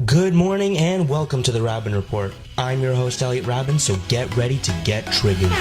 Good morning and welcome to the Raben Report. I'm your host, Elliot Raben, so get ready to get triggered.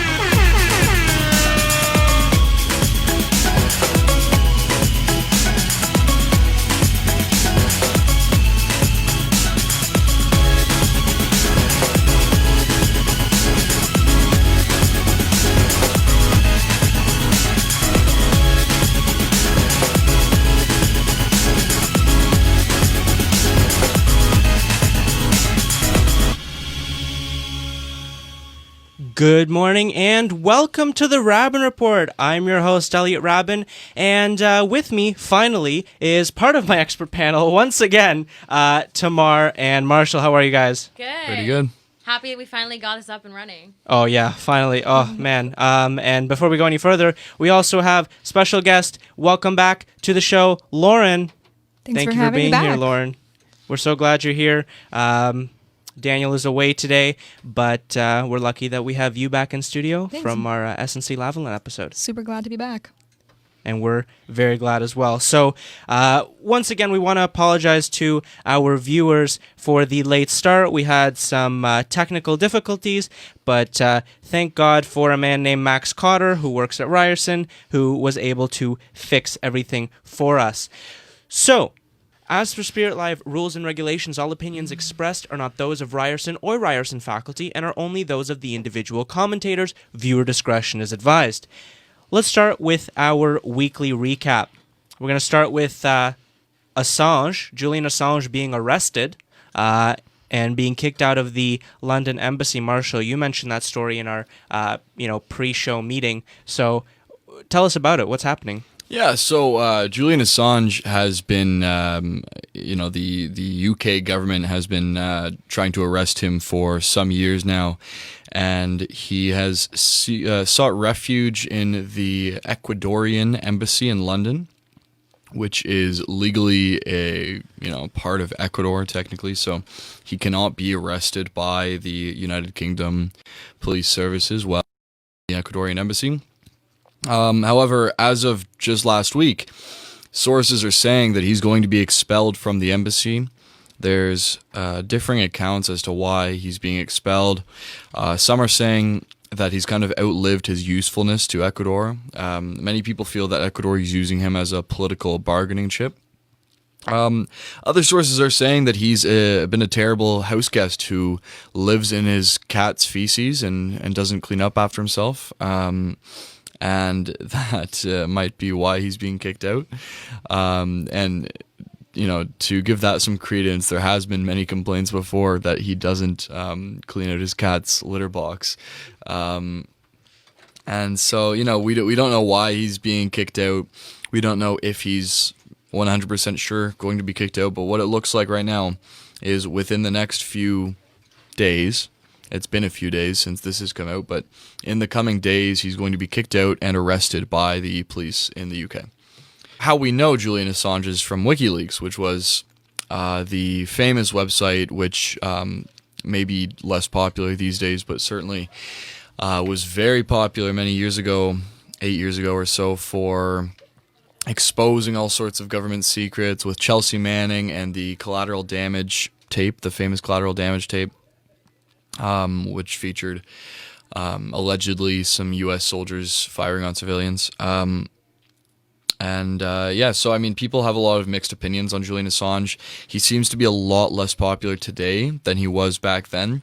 Good morning and welcome to the Raben Report. I'm your host, Elliot Raben, and with me, finally, is part of my expert panel, once again, Tamar and Marshall. How are you guys? Good. Pretty good. Happy we finally got this up and running. Oh, yeah, finally. Oh, man. And before we go any further, we also have special guest. Welcome back to the show, Lauren. Thanks Thank for you for having me being back. here, Lauren. We're so glad you're here. Daniel is away today, but we're lucky that we have you back in studio from our S&C Lavalin episode. Super glad to be back. And we're very glad as well. So, once again, we want to apologize to our viewers for the late start. We had some technical difficulties, but thank God for a man named Max Cotter, who works at Ryerson, who was able to fix everything for us. So, as for Spirit Live rules and regulations, all opinions expressed are not those of Ryerson or Ryerson faculty and are only those of the individual commentators. Viewer discretion is advised. Let's start with our weekly recap. We're going to start with Assange, Julian Assange being arrested and being kicked out of the London embassy. Marshall, you mentioned that story in our pre-show meeting. So tell us about it. What's happening? Yeah, so Julian Assange has been, the UK government has been trying to arrest him for some years now, and he has sought refuge in the Ecuadorian embassy in London, which is legally a part of Ecuador technically, so he cannot be arrested by the United Kingdom police services while in the Ecuadorian embassy. However, as of just last week, sources are saying that he's going to be expelled from the embassy. There's differing accounts as to why he's being expelled. Some are saying that he's kind of outlived his usefulness to Ecuador. Many people feel that Ecuador is using him as a political bargaining chip. Other sources are saying that he's been a terrible house guest who lives in his cat's feces and doesn't clean up after himself. And that might be why he's being kicked out. And, to give that some credence, there has been many complaints before that he doesn't clean out his cat's litter box. And so, we don't know why he's being kicked out. We don't know if he's 100% sure going to be kicked out. But what it looks like right now is within the next few days, it's been a few days since this has come out, but in the coming days, he's going to be kicked out and arrested by the police in the UK. How we know Julian Assange is from WikiLeaks, which was the famous website, which may be less popular these days, but certainly was very popular many years ago, 8 years ago or so, for exposing all sorts of government secrets with Chelsea Manning and the collateral damage tape, the famous collateral damage tape. Which featured allegedly some U.S. soldiers firing on civilians. So people have a lot of mixed opinions on Julian Assange. He seems to be a lot less popular today than he was back then,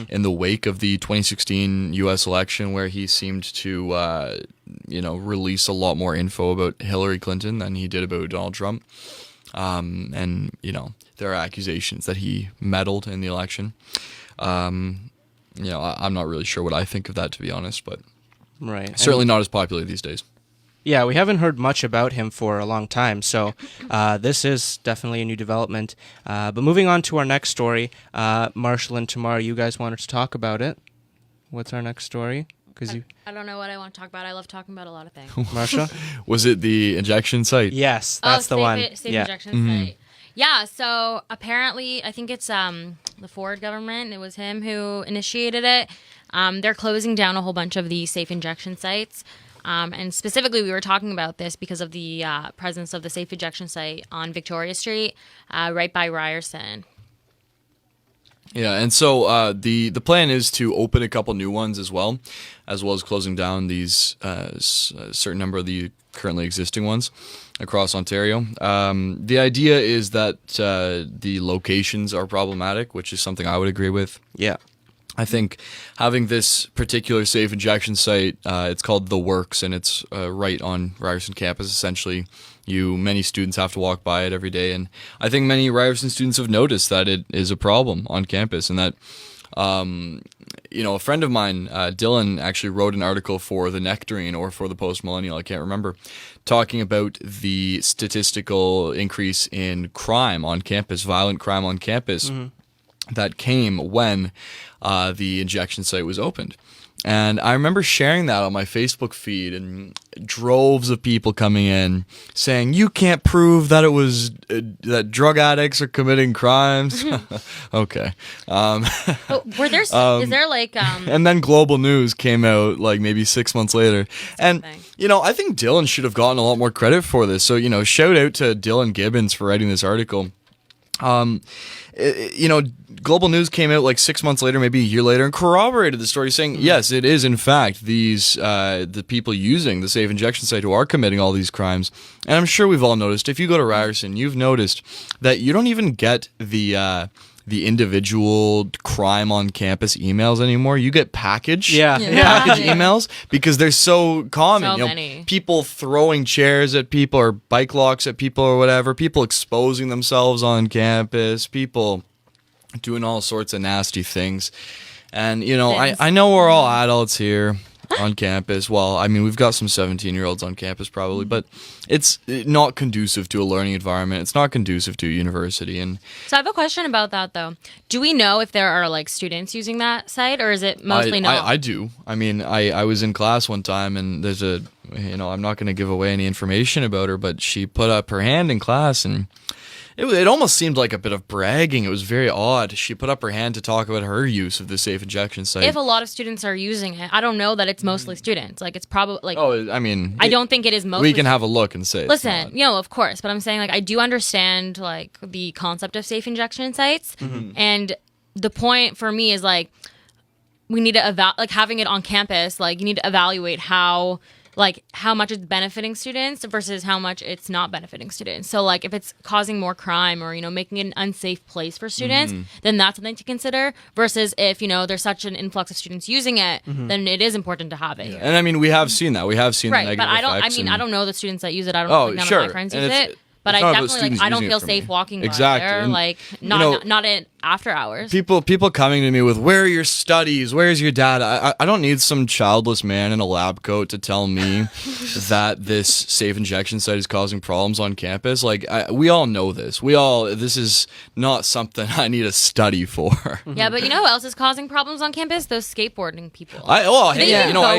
in the wake of the 2016 U.S. election, where he seemed to, release a lot more info about Hillary Clinton than he did about Donald Trump. There are accusations that he meddled in the election. I'm not really sure what I think of that, to be honest, but certainly not as popular these days. Yeah, we haven't heard much about him for a long time, so this is definitely a new development. But moving on to our next story, Marshall and Tamar, you guys wanted to talk about it. What's our next story? I don't know what I want to talk about. I love talking about a lot of things. Marshall? Was it the injection site? Yes, that's the one. Safe injection site. Yeah, so apparently, I think it's the Ford government. It was him who initiated it. They're closing down a whole bunch of the safe injection sites. And specifically, we were talking about this because of the presence of the safe injection site on Victoria Street, right by Ryerson. Yeah, and so the plan is to open a couple new ones as well as closing down these certain number of the currently existing ones across Ontario. The idea is that the locations are problematic, which is something I would agree with. Yeah. I think having this particular safe injection site, it's called The Works, and it's right on Ryerson campus, essentially. Many students have to walk by it every day, and I think many Ryerson students have noticed that it is a problem on campus, and that, a friend of mine, Dylan, actually wrote an article for The Nectarine or for the Post Millennial, I can't remember, talking about the statistical increase in crime on campus, violent crime on campus, that came when the injection site was opened. And I remember sharing that on my Facebook feed, and droves of people coming in saying, "You can't prove that it was that drug addicts are committing crimes." Okay. Were there? Is there like? And then Global News came out like maybe 6 months later, and thing. I think Dylan should have gotten a lot more credit for this. So shout out to Dylan Gibbons for writing this article. Global News came out like 6 months later, maybe a year later, and corroborated the story, saying, yes, it is in fact these the people using the safe injection site who are committing all these crimes. And I'm sure we've all noticed, if you go to Ryerson, you've noticed that you don't even get the individual crime on campus emails anymore. You get package package emails because they're so common. So many. People throwing chairs at people or bike locks at people or whatever. People exposing themselves on campus. People doing all sorts of nasty things. And, I know we're all adults here on campus. Well, I mean, we've got some 17-year-olds on campus probably, but it's not conducive to a learning environment. It's not conducive to a university. And So I have a question about that, though. Do we know if there are like students using that site, or is it mostly not? I do. I mean, I was in class one time, and there's I'm not going to give away any information about her, but she put up her hand in class, and it almost seemed like a bit of bragging. It was very odd. She put up her hand to talk about her use of the safe injection site. If a lot of students are using it, I don't know that it's mostly students. Like, it's probably like. Oh, I mean, I don't think it is mostly. We can have a look and say. Listen, of course, but I'm saying like I do understand like the concept of safe injection sites, and the point for me is like we need to having it on campus. Like you need to evaluate how much it's benefiting students versus how much it's not benefiting students. So like if it's causing more crime or, making it an unsafe place for students, then that's something to consider versus if, there's such an influx of students using it, then it is important to have it here. And I mean, we have seen that. We have seen right, the but negative I effects. don't know the students that use it. I don't know none of my friends use it. But it's I not about definitely students I don't using feel it for safe me. walking by Exactly. there. And, Like not in after hours. People coming to me with, where are your studies? Where's your dad? I don't need some childless man in a lab coat to tell me that this safe injection site is causing problems on campus. Like we all know this. This is not something I need a study for. Yeah, but you know who else is causing problems on campus? Those skateboarding people. I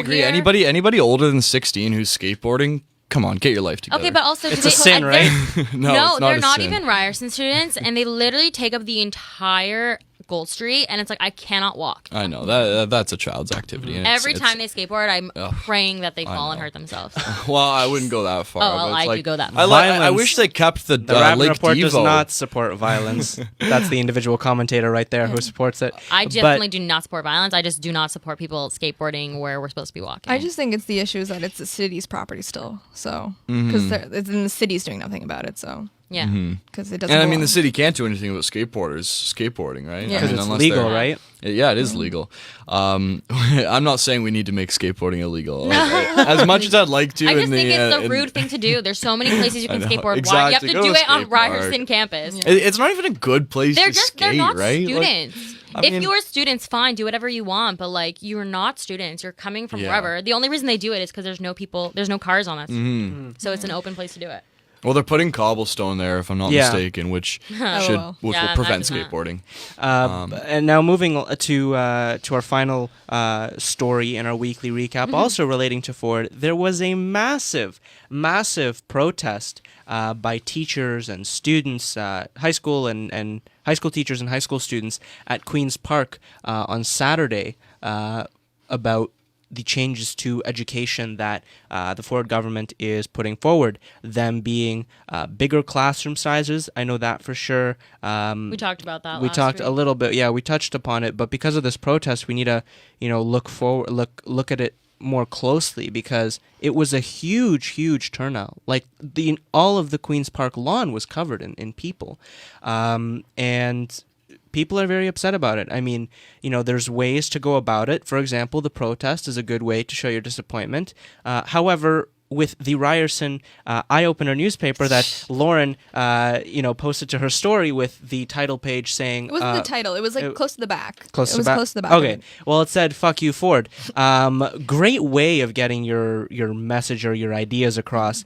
agree. Here? Anybody older than 16 who's skateboarding, come on, get your life together. Okay, but also It's a sin, right? No, it's not they're a not sin. even Ryerson students, and they literally take up the entire Gold Street, and it's like I cannot walk. I know that's a child's activity. And Every time they skateboard, I'm praying that they fall and hurt themselves. Well, I wouldn't go that far. Oh, well, but it's I do go that I, far. I wish they kept the Raben Lake Report Devo. does not support violence. That's the individual commentator right there who supports it. I definitely do not support violence. I just do not support people skateboarding where we're supposed to be walking. I just think it's the issue is that it's the city's property still. So, because it's in the city's doing nothing about it. So, yeah. because it doesn't. And I mean, belong. the city can't do anything about skateboarders skateboarding, right? Yeah. I Because mean, it's unless legal, they're- right? Yeah, it is legal. I'm not saying we need to make skateboarding illegal. As much as I'd like to. I just in think it's the, a rude thing to do. There's so many places you can know. skateboard. Exactly. Why you have to Go do to it on skate park. Ryerson campus? It's not even a good place They're to just skate, they're not right? students. I If mean- you're students, fine, do whatever you want. But like, you're not students. You're coming from Yeah. wherever. The only reason they do it is because there's no cars on it. So it's an open place to do it. Well, they're putting cobblestone there, if I'm not Yeah. mistaken, which well. will Yeah, prevent imagine that. skateboarding. And now moving to our final story in our weekly recap, also relating to Ford, there was a massive protest by teachers and students, high school and high school teachers and high school students at Queen's Park on Saturday about the changes to education that the Ford government is putting forward, them being bigger classroom sizes. I know that for sure. We talked about that. We last talked week. a little bit. Yeah, we touched upon it. But because of this protest, we need to, look at it more closely, because it was a huge turnout. Like all of the Queen's Park lawn was covered in people, and people are very upset about it. I mean, there's ways to go about it. For example, the protest is a good way to show your disappointment. However, with the Ryerson Eye Opener newspaper that Lauren, posted to her story with the title page saying... It wasn't the title. It was like close to the back. Close to the back? Okay. Well, it said, "Fuck you, Ford." Great way of getting your message or your ideas across.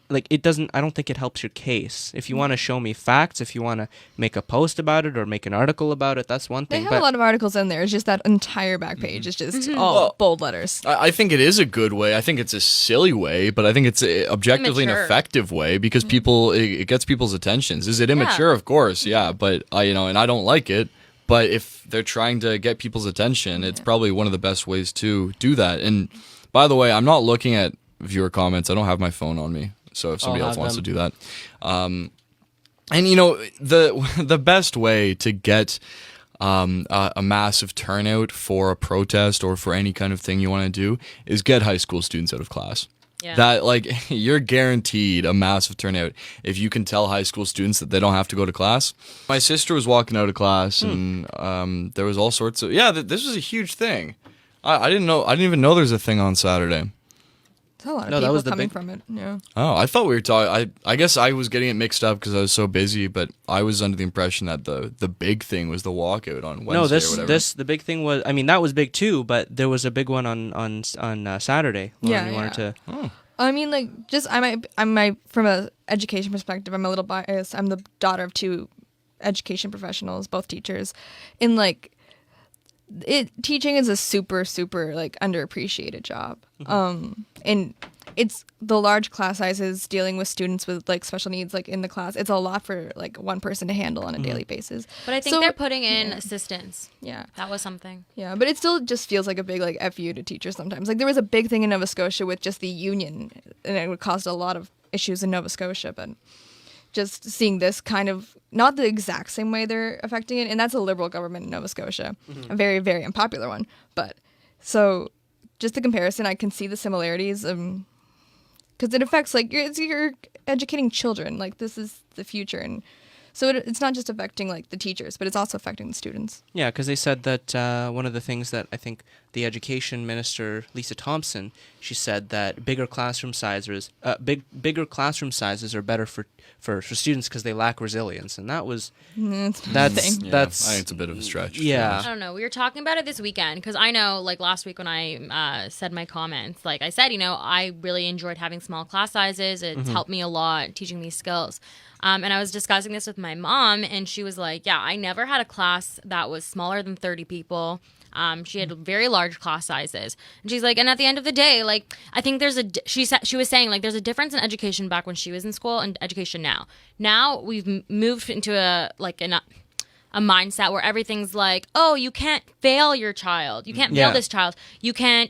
I don't think it helps your case. If you want to show me facts, if you want to make a post about it or make an article about it, that's one thing. They have a lot of articles in there. It's just that entire back page is just all bold letters. I think it is a good way. I think it's a silly way, but I think it's objectively an Immature. effective way, because it gets people's attentions. Is it immature? Of course, yeah. But and I don't like it. But if they're trying to get people's attention, it's probably one of the best ways to do that. And by the way, I'm not looking at viewer comments. I don't have my phone on me. So if somebody else wants to do that. And the best way to get a massive turnout for a protest or for any kind of thing you want to do is get high school students out of class. Yeah. That you're guaranteed a massive turnout if you can tell high school students that they don't have to go to class. My sister was walking out of class and there was all sorts of this was a huge thing. I didn't even know there was a thing on Saturday. There's a lot of people coming from it. Yeah. Oh, I thought we were talking. I guess I was getting it mixed up because I was so busy, but I was under the impression that the big thing was the walkout on Wednesday. No, the big thing was. I mean, that was big too, but there was a big one on Saturday. Lauren, you wanted to. Oh. I mean, I'm from a education perspective, I'm a little biased. I'm the daughter of two education professionals, both teachers, and teaching is a super underappreciated job. And it's the large class sizes, dealing with students with special needs in the class. It's a lot for one person to handle on a daily basis. But I think they're putting in assistance. Yeah. That was something. Yeah, but it still just feels like a big F you to teachers sometimes. There was a big thing in Nova Scotia with just the union, and it caused a lot of issues in Nova Scotia, but just seeing this kind of, not the exact same way they're affecting it, and that's a Liberal government in Nova Scotia, a very, very unpopular one. But so just the comparison, I can see the similarities, because it affects you're educating children. This is the future, and so it's not just affecting the teachers, but it's also affecting the students. Yeah, because they said that one of the things that I think the education minister Lisa Thompson, she said that bigger classroom sizes are better for students because they lack resilience, and that's I think it's a bit of a stretch. Yeah, I don't know. We were talking about it this weekend because I know, last week when I said my comments, I said, I really enjoyed having small class sizes. It's helped me a lot teaching these skills. And I was discussing this with my mom, and she was like, yeah, I never had a class that was smaller than 30 people. She had very large class sizes. And she's like, and at the end of the day, I think she was saying, there's a difference in education back when she was in school and education now. Now we've moved into a mindset where everything's oh, you can't fail your child. You can't fail this child. You can't,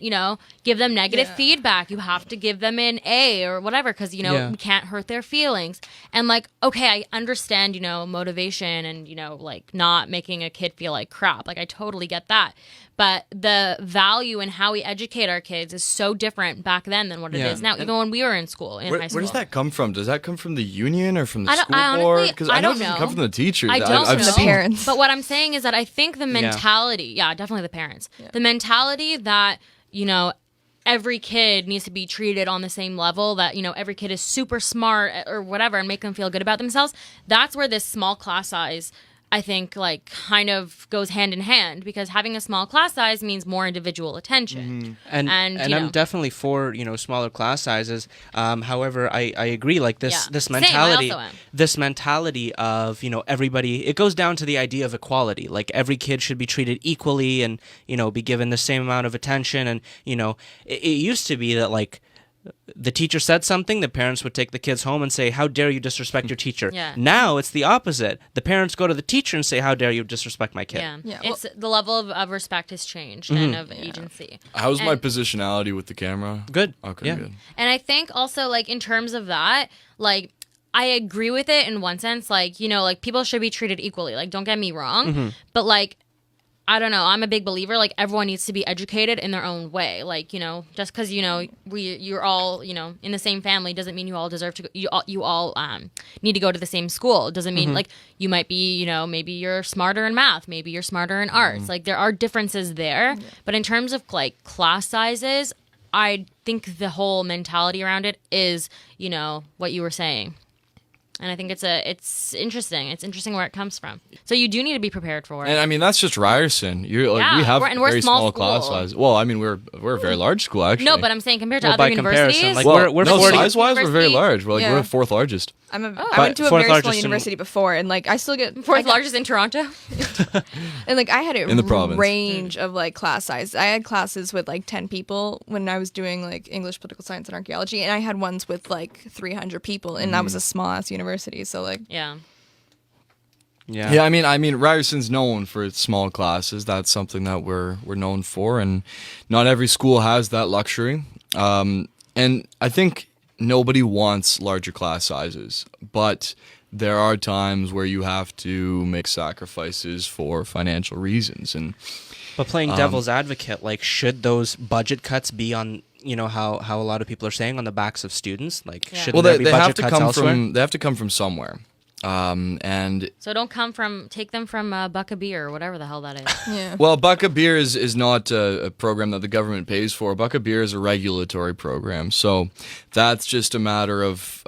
give them negative feedback. You have to give them an A or whatever because, we can't hurt their feelings. And okay, I understand, motivation and, not making a kid feel like crap. I totally get that. But the value in how we educate our kids is so different back then than what it is now, even when we were in school, high school. Where does that come from? Does that come from the union or from the school honestly, board? Because I know it don't doesn't know. come from the teachers. I don't know. The parents. But what I'm saying is that I think the mentality, definitely the parents, the mentality that, every kid needs to be treated on the same level, that, every kid is super smart or whatever and make them feel good about themselves. That's where this small class size, I think, kind of goes hand in hand, because having a small class size means more individual attention. And I'm definitely for smaller class sizes. However, I agree. This mentality, Same, I also am. this mentality of everybody. It goes down to the idea of equality. Every kid should be treated equally and be given the same amount of attention. And it used to be that the teacher said something, the parents would take the kids home and say, how dare you disrespect your teacher? Yeah. Now it's the opposite. The parents go to the teacher and say, how dare you disrespect my kid? Yeah, Yeah, it's the level of respect has changed and of agency. How's my And- positionality with the camera? Good. Okay, Yeah. good. And I think also, like, in terms of that, like, I agree with it in one sense. Like, you know, like, people should be treated equally. Like, don't get me wrong. But, like, I don't know. I'm a big believer. Like, everyone needs to be educated in their own way. Like, you know, just because, you know, you're all, you know, in the same family doesn't mean you all deserve to go. You all need to go to the same school. It doesn't mean, like, you might be, you know, maybe you're smarter in math. Maybe you're smarter in arts. Like, there are differences there. But in terms of, like, class sizes, I think the whole mentality around it is, you know, what you were saying. And I think it's interesting. It's interesting where it comes from. So you do need to be prepared for it. And I mean, that's just Ryerson. You're like, Yeah, we have we're very small small class school. size. Well, I mean, we're a very large school actually. No, but I'm saying compared to Well, other by comparison, universities, like, well, we're no, 40 size-wise, we're very University- large. We're like Yeah. we're the fourth largest. I went to a Fourth very small largest in- university before, and like I still get fourth largest in Toronto. and like I had a In the province. range of like class size. I had classes with like 10 people when I was doing like English, political science, and archaeology, and I had ones with like 300 people, and that was a small ass university. So like, Yeah. Yeah. Yeah, I mean, Ryerson's known for its small classes. That's something that we're known for, and not every school has that luxury. And I think nobody wants larger class sizes, but there are times where you have to make sacrifices for financial reasons. And But playing devil's advocate, like, should those budget cuts be on, you know, how a lot of people are saying, on the backs of students? Like, Yeah. should well, there they be have budget to cuts come elsewhere? they have to come from somewhere. And So don't take them from Buck a Beer or whatever the hell that is. yeah. well, Buck a Beer is not a program that the government pays for. Buck a Beer is a regulatory program. So that's just a matter of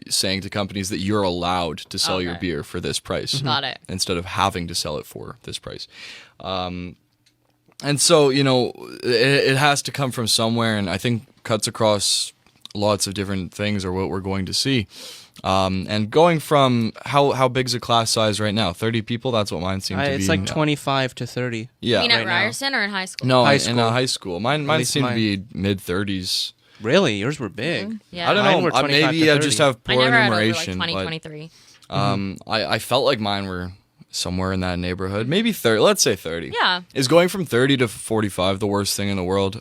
saying to companies that you're allowed to sell your Okay. beer for this price. Got it. Instead of having to sell it for this price. And so, you know, it has to come from somewhere. And I think cuts across lots of different things are what we're going to see. And going from how big's a class size right now? 30 people. That's what mine seemed to be. It's like 25 to 30. Yeah. You mean at right now. Ryerson or in high school? No, High in school. high school. Mine least seemed to mine. be mid 30s. Really? Yours were big. Yeah. I don't Mine know. were 25 Maybe to I just have I poor never had over like enumeration. 20, but, 23. I felt like mine were somewhere in that neighborhood. Maybe 30. Let's say 30. Yeah. Is going from 30 to 45 the worst thing in the world?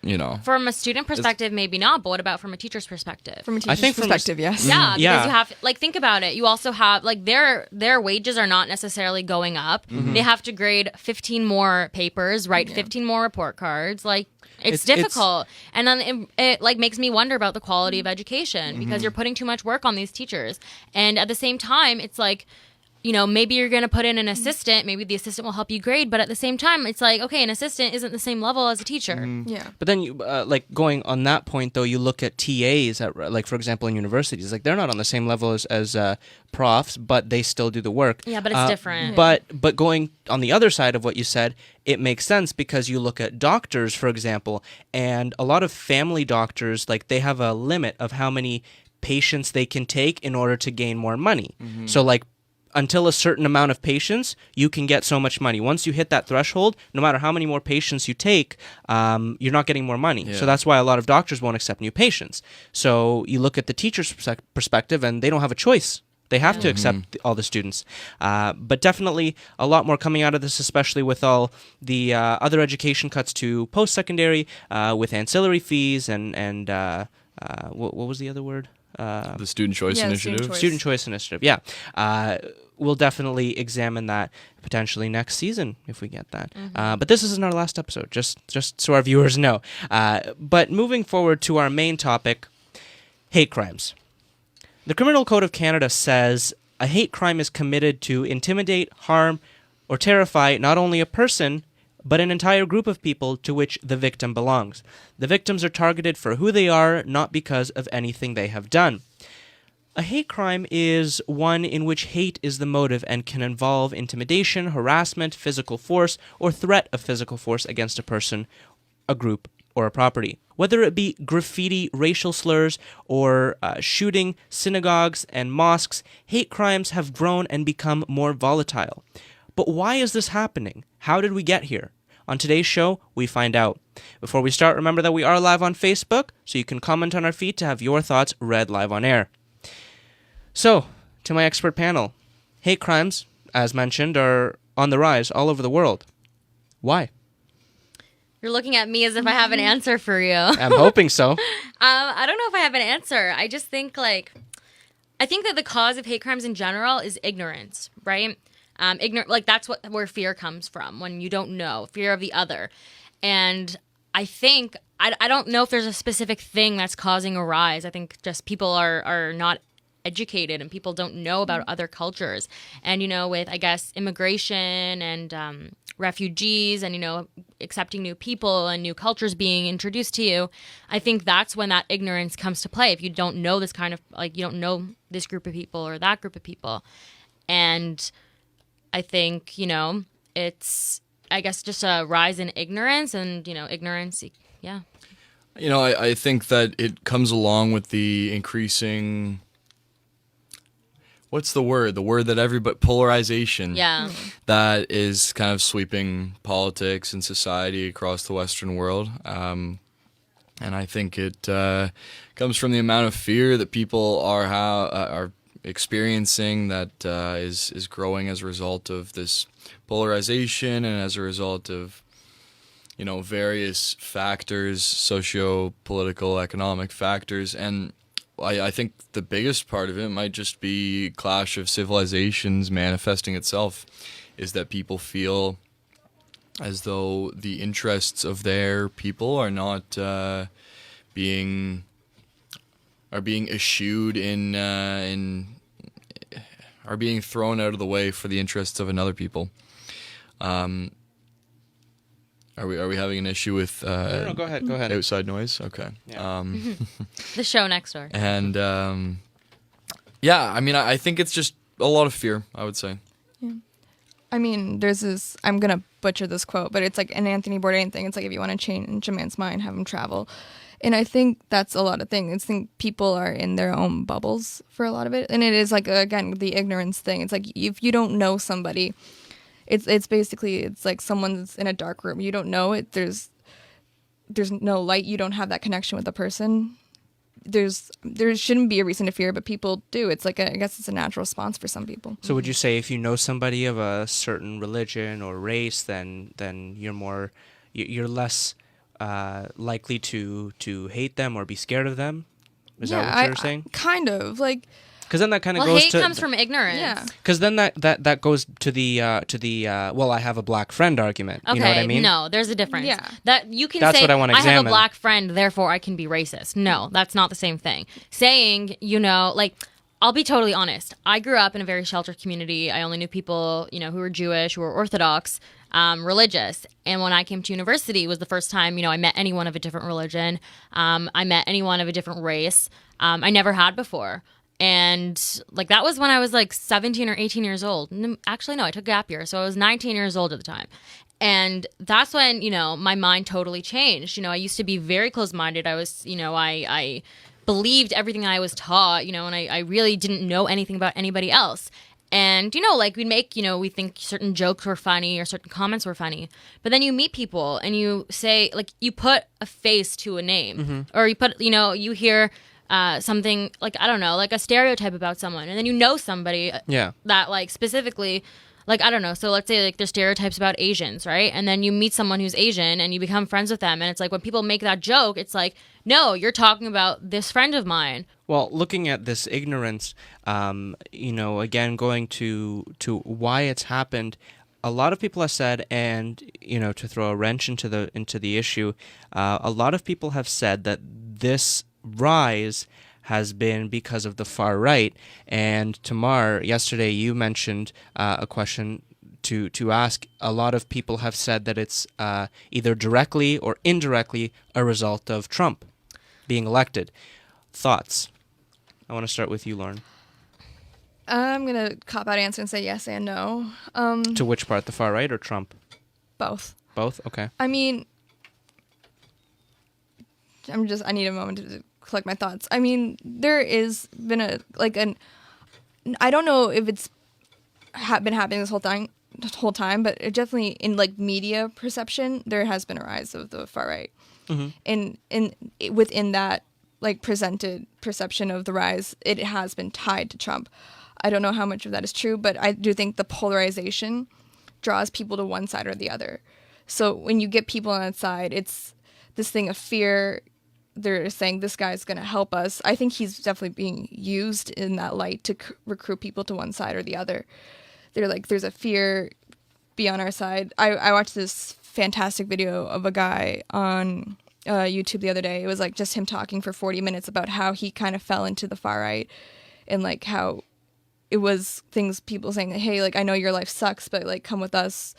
You know. From a student perspective, maybe not. But what about from a teacher's perspective? From a teacher's think from a- perspective, yes. Yeah, because Yeah. you have like think about it. You also have like their wages are not necessarily going up. They have to grade 15 more papers, write 15 more report cards. Like it's It's- difficult, and then it like makes me wonder about the quality of education because you're putting too much work on these teachers, and at the same time, it's like. You know, maybe you're going to put in an assistant. Maybe the assistant will help you grade. But at the same time, it's like, okay, an assistant isn't the same level as a teacher. Yeah. But then, you like, going on that point, though, you look at TAs, at, like, for example, in universities. Like, they're not on the same level as profs, but they still do the work. Yeah, but it's different. But going on the other side of what you said, it makes sense because you look at doctors, for example, and a lot of family doctors, like, they have a limit of how many patients they can take in order to gain more money. So, like, until a certain amount of patients, you can get so much money. Once you hit that threshold, no matter how many more patients you take, you're not getting more money. Yeah. So that's why a lot of doctors won't accept new patients. So you look at the teacher's perspective, and they don't have a choice. They have to accept all the students. But definitely a lot more coming out of this, especially with all the other education cuts to post-secondary, with ancillary fees and what was the other word? The Student Choice Yeah, the Initiative. Student Choice. Student Choice Initiative, yeah. We'll definitely examine that potentially next season if we get that. But this isn't our last episode, just so our viewers know. But moving forward to our main topic, hate crimes. The Criminal Code of Canada says a hate crime is committed to intimidate, harm, or terrify not only a person, but an entire group of people to which the victim belongs. The victims are targeted for who they are, not because of anything they have done. A hate crime is one in which hate is the motive and can involve intimidation, harassment, physical force, or threat of physical force against a person, a group, or a property. Whether it be graffiti, racial slurs, or shooting synagogues and mosques, hate crimes have grown and become more volatile. But why is this happening? How did we get here? On today's show, we find out. Before we start, remember that we are live on Facebook, so you can comment on our feed to have your thoughts read live on air. So, to my expert panel. Hate crimes, as mentioned, are on the rise all over the world. Why? You're looking at me as if I have an answer for you. I'm hoping so. I don't know if I have an answer. I just think I think that the cause of hate crimes in general is ignorance, right? That's where fear comes from, when you don't know, fear of the other. And I think, I don't know if there's a specific thing that's causing a rise. I think just people are not educated and people don't know about other cultures. And, with, I guess, immigration and refugees and, accepting new people and new cultures being introduced to you, I think that's when that ignorance comes to play. If you don't know this kind of, you don't know this group of people or that group of people. And I think, it's, I guess, just a rise in ignorance and, ignorance, yeah. I think that it comes along with the increasing... What's the word? The word that everybody... Polarization. Yeah. That is kind of sweeping politics and society across the Western world. And I think it comes from the amount of fear that people are experiencing that is growing as a result of this polarization and as a result of, various factors, socio-political, economic factors. And I think the biggest part of it might just be clash of civilizations manifesting itself, is that people feel as though the interests of their people are not being eschewed are being thrown out of the way for the interests of another people. Are we having an issue with No, go ahead. outside noise? Okay. Yeah. The show next door. And I think it's just a lot of fear, I would say. Yeah. I mean, there's this, I'm going to butcher this quote, but it's like an Anthony Bourdain thing. It's like, if you want to change a man's mind, have him travel. And I think that's a lot of things. I think people are in their own bubbles for a lot of it. And it is like, again, the ignorance thing. It's like, if you don't know somebody, it's basically, it's like someone's in a dark room. You don't know it. There's no light. You don't have that connection with the person. There shouldn't be a reason to fear, but people do. It's like, I guess it's a natural response for some people. So would you say if you know somebody of a certain religion or race, then you're less likely to hate them or be scared of them? Is that what you're saying? Kind of, like... Because then that kind of goes hate to... comes from ignorance. Yeah. Because then that goes to the well, I have a black friend argument. Okay, you know what I mean? No, there's a difference. Yeah. That you can That's say, what I wanna have a examine. black friend, therefore I can be racist. No, that's not the same thing. Saying, I'll be totally honest. I grew up in a very sheltered community. I only knew people, who were Jewish, who were Orthodox, religious. And when I came to university, it was the first time, I met anyone of a different religion. I met anyone of a different race. I never had before. And that was when I was 17 or 18 years old. Actually, no, I took a gap year. So I was 19 years old at the time. And that's when, my mind totally changed. I used to be very closed-minded. I was, I believed everything I was taught, and I really didn't know anything about anybody else. And, we'd make, we think certain jokes were funny or certain comments were funny. But then you meet people and you say, you put a face to a name. Mm-hmm. Or you put, you hear... something I don't know, a stereotype about someone, and then somebody that specifically I don't know, so let's say there's stereotypes about Asians, right? And then you meet someone who's Asian and you become friends with them, and it's when people make that joke, it's no, you're talking about this friend of mine. Well, looking at this ignorance, again, going to why it's happened, a lot of people have said, and to throw a wrench into the issue, a lot of people have said that this rise has been because of the far right. And Tamar, yesterday you mentioned a question to ask. A lot of people have said that it's either directly or indirectly a result of Trump being elected. Thoughts? I want to start with you, Lauren. I'm going to cop out answer and say yes and no. To which part, the far right or Trump? Both. Both? Okay. I mean, I need a moment to collect my thoughts. I mean, there is been I don't know if it's been happening this whole time, the whole time, but it definitely in like media perception, there has been a rise of the far right, and within that like presented perception of the rise, it has been tied to Trump. I don't know how much of that is true, but I do think the polarization draws people to one side or the other. So when you get people on that side, it's this thing of fear. They're saying this guy's going to help us. I think he's definitely being used in that light to recruit people to one side or the other. They're like, there's a fear, be on our side. I watched this fantastic video of a guy on YouTube the other day. It was like just him talking for 40 minutes about how he kind of fell into the far right and like how it was things people saying, hey, like, I know your life sucks, but like, come with us.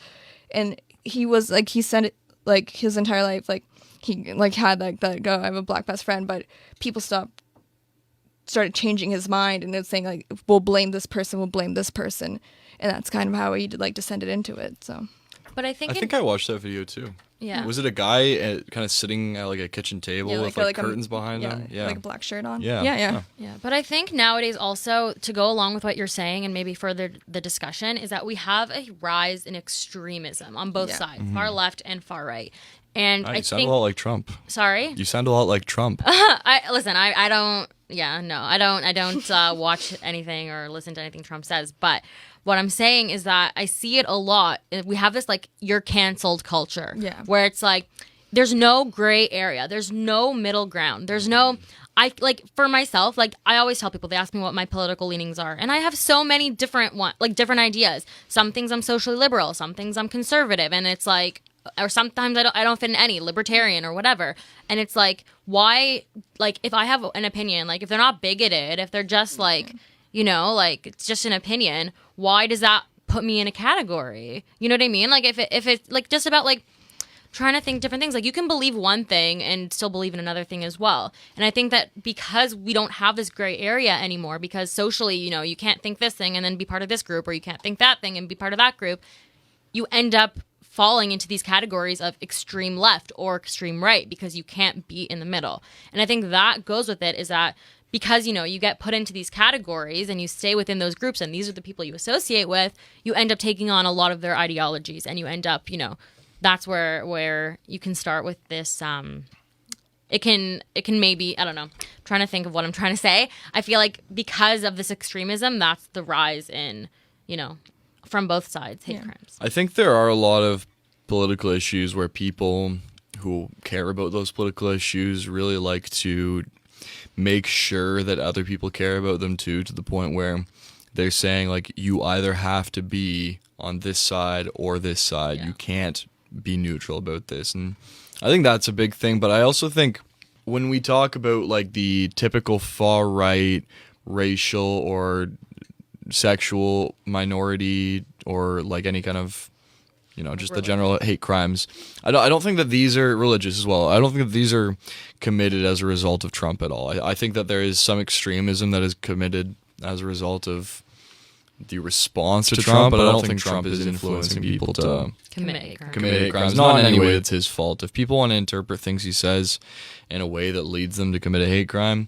And he was like, he said it like his entire life, like he like had like that go, I have a black best friend, but people started changing his mind and it's saying like, we'll blame this person, and that's kind of how he like descended into it. So, But I think I watched that video too. Yeah. Was it a guy kind of sitting at like a kitchen table with like curtains behind him? Yeah. Like a black shirt on. Yeah. Yeah. Yeah, but I think nowadays also, to go along with what you're saying and maybe further the discussion, is that we have a rise in extremism on both sides, far left and far right. And You sound a lot like Trump. Sorry? You sound a lot like Trump. I don't watch anything or listen to anything Trump says, but what I'm saying is that I see it a lot. We have this like you're canceled culture, where it's like there's no gray area, there's no middle ground, there's no. I like for myself, like I always tell people, they ask me what my political leanings are, and I have so many different different ideas. Some things I'm socially liberal, some things I'm conservative, and it's like, or sometimes I don't fit in any, libertarian or whatever. And it's like, why, like if I have an opinion, like if they're not bigoted, if they're just like, you know, like it's just an opinion, why does that put me in a category? You know what I mean? Like if it's like just about like trying to think different things, like you can believe one thing and still believe in another thing as well. And I think that because we don't have this gray area anymore, because socially, you know, you can't think this thing and then be part of this group, or you can't think that thing and be part of that group, you end up falling into these categories of extreme left or extreme right because you can't be in the middle. And I think that goes with it, is that because, you know, you get put into these categories and you stay within those groups and these are the people you associate with, you end up taking on a lot of their ideologies, and you end up, you know, that's where you can start with this it can maybe, I don't know, I'm trying to think of what I'm trying to say. I feel like because of this extremism, that's the rise in, you know, from both sides, hate crimes. I think there are a lot of political issues where people who care about those political issues really like to make sure that other people care about them too, to the point where they're saying like, you either have to be on this side or this side. You can't be neutral about this. And I think that's a big thing. But I also think when we talk about like the typical far right racial or sexual minority, or like any kind of, you know, just the general hate crimes, I don't think that these are religious as well. I don't think that these are committed as a result of Trump at all. I think that there is some extremism that is committed as a result of the response to Trump, but I don't think Trump is influencing people to commit hate crimes. Not in any way that's his fault. If people want to interpret things he says in a way that leads them to commit a hate crime,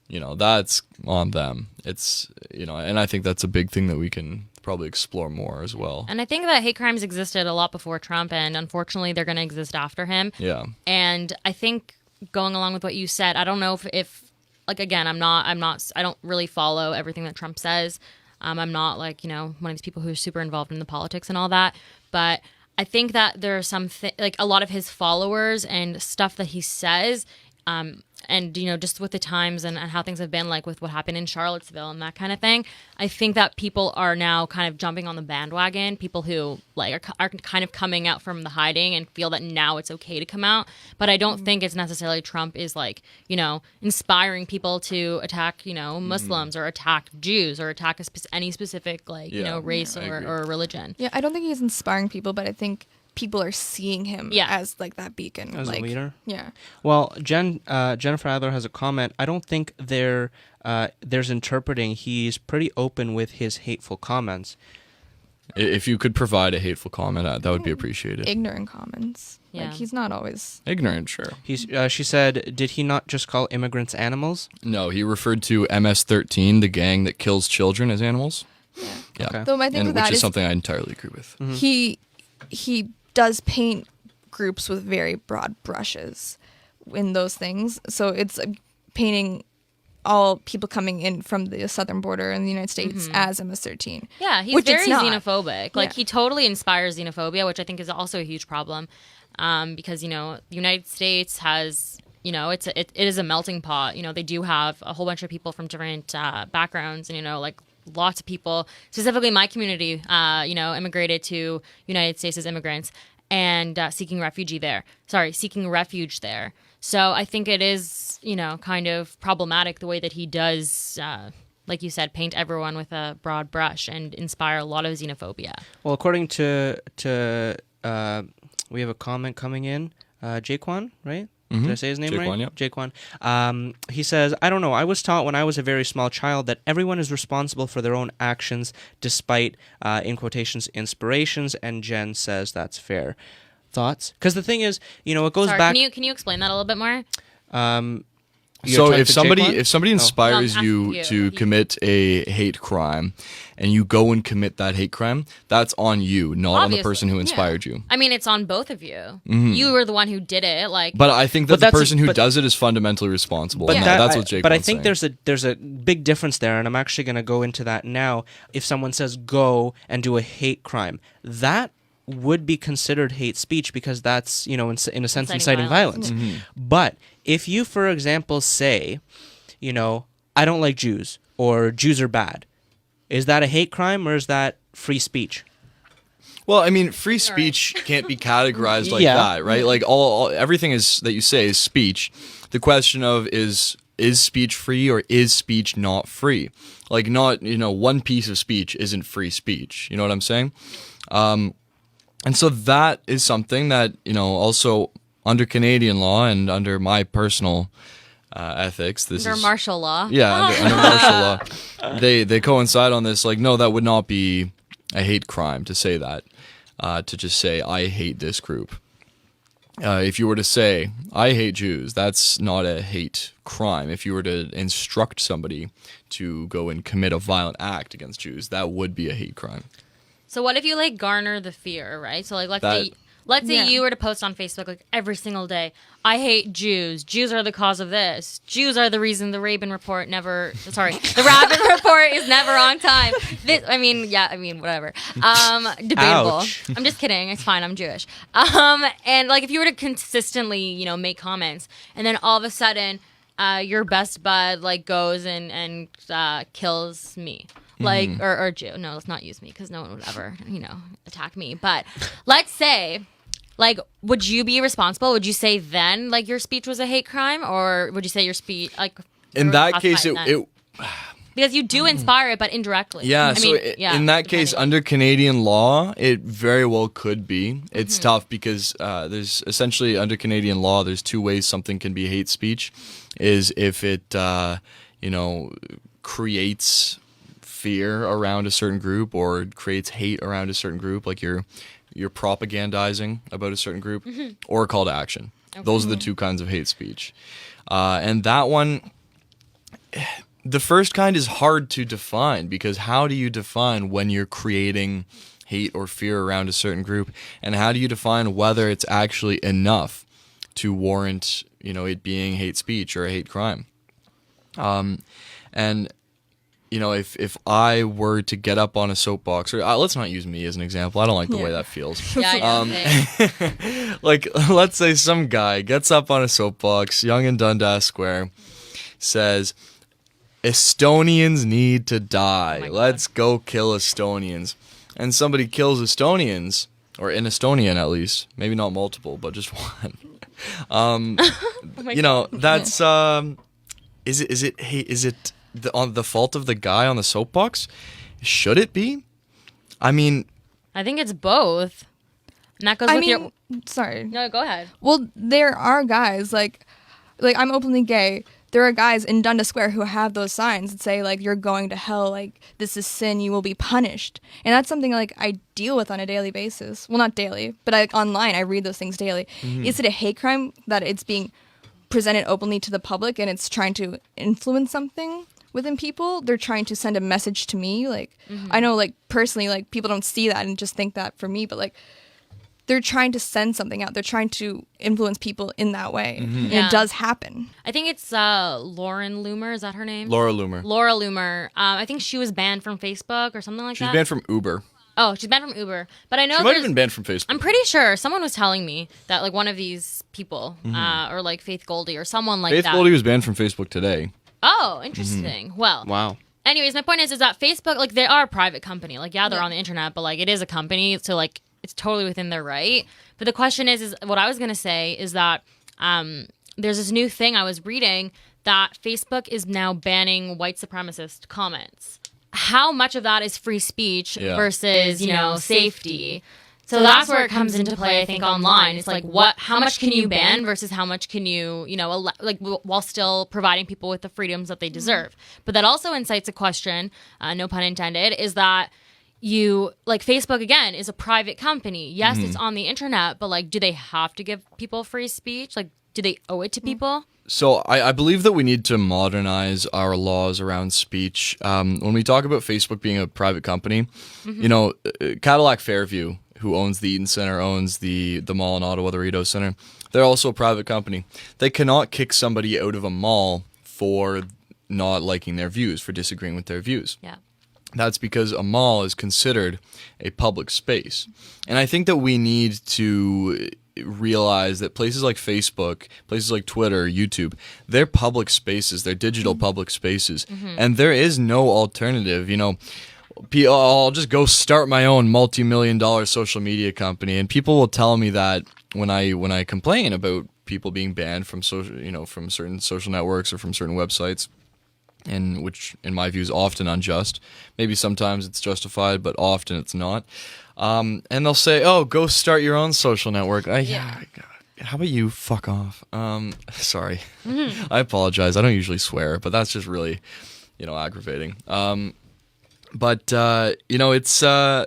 you know, that's on them. It's, you know, and I think that's a big thing that we can probably explore more as well. And I think that hate crimes existed a lot before Trump, and unfortunately they're going to exist after him. Yeah. And I think going along with what you said, I don't know if like, again, I don't really follow everything that Trump says. I'm not like, you know, one of these people who's super involved in the politics and all that, but I think that there are like a lot of his followers and stuff that he says, and, you know, just with the times and how things have been, like with what happened in Charlottesville and that kind of thing, I think that people are now kind of jumping on the bandwagon. People who like are kind of coming out from the hiding and feel that now it's okay to come out. But I don't think it's necessarily Trump is like, you know, inspiring people to attack, you know, Muslims or attack Jews or attack any specific like, you know, race or religion. Yeah, I don't think he's inspiring people, but I think people are seeing him as like that beacon, as like, a leader. Yeah. Well, Jennifer Adler has a comment. I don't think there's interpreting. He's pretty open with his hateful comments. If you could provide a hateful comment, that would be appreciated. Ignorant comments. Yeah. Like he's not always Ignorant, sure. She said, did he not just call immigrants animals? No, he referred to MS-13, the gang that kills children, as animals. Yeah. Okay. Though my thing And with which that is is something I entirely agree with. he does paint groups with very broad brushes in those things. So it's painting all people coming in from the southern border in the United States as MS-13. Yeah, he's which very it's not. xenophobic. Like, Yeah. he totally inspires xenophobia, which I think is also a huge problem. Because, the United States has, it is a melting pot. They do have a whole bunch of people from different backgrounds and, like, lots of people, specifically my community, immigrated to United States as immigrants and seeking refuge there. So I think it is, kind of problematic the way that he does, like you said, paint everyone with a broad brush and inspire a lot of xenophobia. Well, according to we have a comment coming in, Jaquan, right? Did I say his name Jaquan, right? yep. Jaquan. He says, I don't know. I was taught when I was a very small child that everyone is responsible for their own actions despite, in quotations, inspirations. And Jen says that's fair. Thoughts? Because the thing is, it goes Sorry, back... can you explain that a little bit more? So type if to somebody Jaquan? inspires No, I'm you asking to you. commit a hate crime, and you go and commit that hate crime, that's on you, not on the Obviously, person who inspired you. I mean, it's on both of you. You were the one who did it. Like, But I think But that the that's a- person who but- does it is fundamentally responsible. But and that- that's what Jake But I was think saying. there's a big difference there, and I'm actually going to go into that now. If someone says go and do a hate crime, that would be considered hate speech because that's, in a sense, inciting violence. But if you, for example, say, I don't like Jews or Jews are bad, is that a hate crime or is that free speech? Well, I mean, free speech can't be categorized like Yeah. that, right? Like all everything is that you say is speech. The question of is speech free or is speech not free? Like not, one piece of speech isn't free speech. You know what I'm saying? And so that is something that, also under Canadian law and under my personal ethics, this under is martial law. yeah, under martial law, they coincide on this. Like, no, that would not be a hate crime to say that. To just say I hate this group. If you were to say I hate Jews, that's not a hate crime. If you were to instruct somebody to go and commit a violent act against Jews, that would be a hate crime. So what if you garner the fear, right? So let's That- say Yeah. you were to post on Facebook every single day, I hate Jews. Jews are the cause of this. Jews are the reason the Raben Report the Raben Report is never on time. Whatever. Debatable. Ouch. I'm just kidding. It's fine. I'm Jewish. And if you were to consistently, make comments, and then all of a sudden, your best bud goes and kills me. Or Jew. No, let's not use me because no one would ever, attack me. But let's say, would you be responsible? Would you say then, your speech was a hate crime? Or would you say your speech, In that case, classified it because you do inspire it, but indirectly. Yeah, in that case, depending. under Canadian law, it very well could be. It's tough because there's essentially under Canadian law, there's two ways something can be hate speech. Is if it, creates fear around a certain group or creates hate around a certain group, like you're propagandizing about a certain group, or a call to action. Okay. Those are the two kinds of hate speech. And that one, the first kind is hard to define because how do you define when you're creating hate or fear around a certain group, and how do you define whether it's actually enough to warrant, it being hate speech or a hate crime? And if I were to get up on a soapbox, or let's not use me as an example. I don't like the way that feels. Yeah, I know. Let's say some guy gets up on a soapbox, young in Dundas Square, says, Estonians need to die. God. Let's go kill Estonians. And somebody kills Estonians, or an Estonian at least, maybe not multiple, but just one. That's is it on the fault of the guy on the soapbox? Should it be? I mean, I think it's both. And that goes with your... sorry. No, go ahead. Well, there are guys like I'm openly gay. There are guys in Dundas Square who have those signs that say you're going to hell, this is sin, you will be punished. And that's something I deal with on a daily basis. Well, not daily, but online I read those things daily. Is it a hate crime that it's being presented openly to the public and it's trying to influence something? within people. They're trying to send a message to me. Like, I know, like, personally, like, people don't see that and just think that for me, but, like, they're trying to send something out. They're trying to influence people in that way. And Yeah. it does happen. I think it's Lauren Loomer. Is that her name? Laura Loomer. Laura Loomer. I think she was banned from Facebook or something like She's that. banned from Uber. Oh, she's banned from Uber. But I know She might have there's- been banned from Facebook. I'm pretty sure someone was telling me that like one of these people, or like Faith Goldie or someone like Faith that. Goldie was banned from Facebook today. Oh, interesting. Well, Wow. anyways, my point is that Facebook, like, they are a private company. Like, yeah, they're on the internet, but like, it is a company, so like, it's totally within their right. But the question is what I was gonna say is that there's this new thing I was reading that Facebook is now banning white supremacist comments. How much of that is free speech versus, you know, safety? So that's where it comes into play, I think, online. It's like, how much can you ban versus how much can you, you know, while still providing people with the freedoms that they deserve. But that also incites a question, no pun intended, is that like Facebook, again, is a private company. Yes, it's on the internet, but like, do they have to give people free speech? Like, do they owe it to people? So I believe that we need to modernize our laws around speech. When we talk about Facebook being a private company, you know, Cadillac Fairview, who owns the Eaton Center, owns the mall in Ottawa, the Rideau Center, they're also a private company. They cannot kick somebody out of a mall for not liking their views, for disagreeing with their views. Yeah. That's because a mall is considered a public space. And I think that we need to realize that places like Facebook, places like Twitter, YouTube, they're public spaces, they're digital public spaces. And there is no alternative. You know, I'll just go start my own multi-million-dollar social media company, and people will tell me that when I complain about people being banned from from certain social networks or from certain websites, and which in my view is often unjust. Maybe sometimes it's justified, but often it's not. And they'll say, "Oh, go start your own social network." How about you fuck off? Sorry, I apologize. I don't usually swear, but that's just really, aggravating. But it's a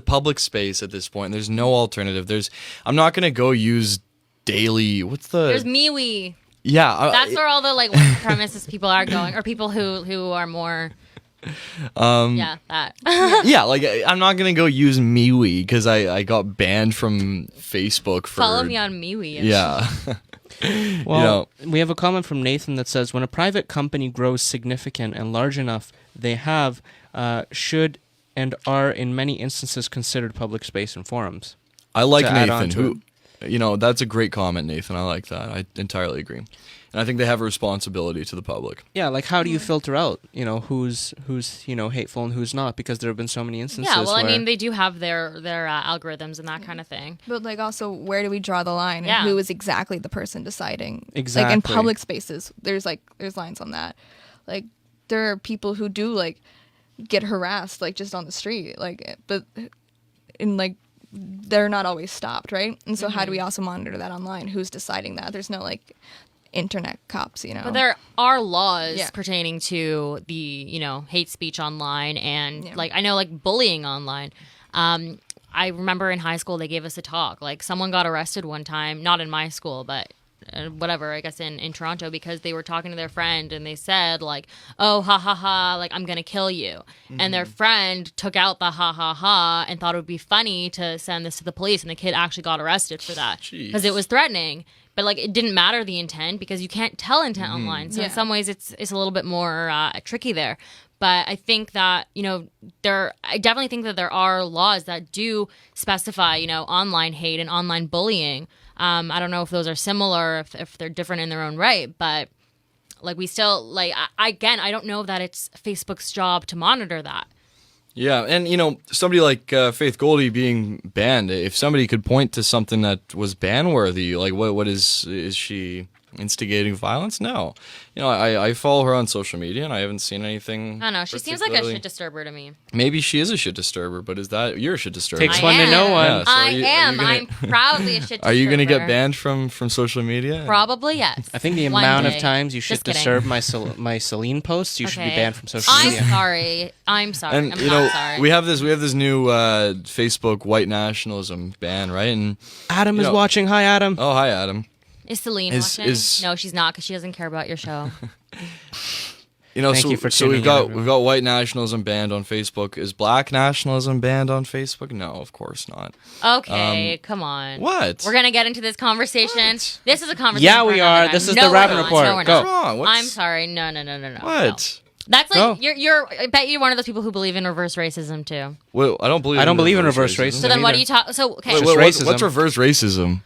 public space at this point. There's no alternative. I'm not gonna go use daily. There's MeWe. Yeah, that's where all the like white supremacist people are going, or people who are more. That. Yeah, like I'm not gonna go use MeWe because I got banned from Facebook for. Follow me on MeWe. Yeah. Well, we have a comment from Nathan that says, when a private company grows significant and large enough, they should and are in many instances considered public space and forums. I like To add on Nathan. to That's a great comment, Nathan. I like that. I entirely agree. And I think they have a responsibility to the public. Yeah, like how do you filter out, who's hateful and who's not? Because there have been so many instances. Yeah, well, I where mean, they do have their algorithms and that kind of thing. But like also, where do we draw the line? Yeah. And who is exactly the person deciding? Exactly. Like in public spaces, there's lines on that. Like there are people who do like get harassed like just on the street, but they're not always stopped, right? And so how do we also monitor that online? Who's deciding that? There's no like internet cops, But there are laws Yeah. pertaining to the, hate speech online and like I know like bullying online. I remember in high school they gave us a talk. Like someone got arrested one time, not in my school, but whatever, I guess in Toronto, because they were talking to their friend and they said like, "Oh, ha ha ha, like I'm gonna kill you." And their friend took out the ha ha ha and thought it would be funny to send this to the police, and the kid actually got arrested for that because it was threatening. But like it didn't matter the intent because you can't tell intent online. So in some ways it's a little bit more tricky there. But I think that, I definitely think that there are laws that do specify, online hate and online bullying. I don't know if those are similar, if they're different in their own right, but like we still like, I don't know that it's Facebook's job to monitor that. Yeah, and somebody like Faith Goldie being banned, if somebody could point to something that was ban-worthy, like what is she instigating violence? No. I follow her on social media and I haven't seen anything. I don't know. She seems like a shit disturber to me. Maybe she is a shit disturber, but you're a shit disturber? Takes one to know one. Yeah, so I am. I'm proudly a shit disturber. Are you going to get banned from social media? Probably, yes. I think the One amount of day. times you shit Just kidding. disturb my Celine posts, you should be Okay. banned from social I'm media. sorry. I'm sorry. And I'm not sorry. we have this new Facebook white nationalism ban, right? And Adam is watching. Hi, Adam. oh, hi, Adam. Is Celine Is- watching? is- No, she's not because she doesn't care about your show. You know, Thank you for so tuning we've in, got everyone. we've got white nationalism banned on Facebook. Is black nationalism banned on Facebook? No, of course not. Okay, come on. What? We're gonna get into this conversation. What? This is a conversation. Yeah, for we another are. time. This is No, the we're Raben not. Report. No, we're Go. not. Wrong. What's- I'm sorry. No. What? That's like Go. you're. I bet you're one of those people who believe in reverse racism too. Well, I don't believe. I don't believe in reverse racism. So then, what either. do you talk? So okay, Wait, Just racism. what's reverse racism?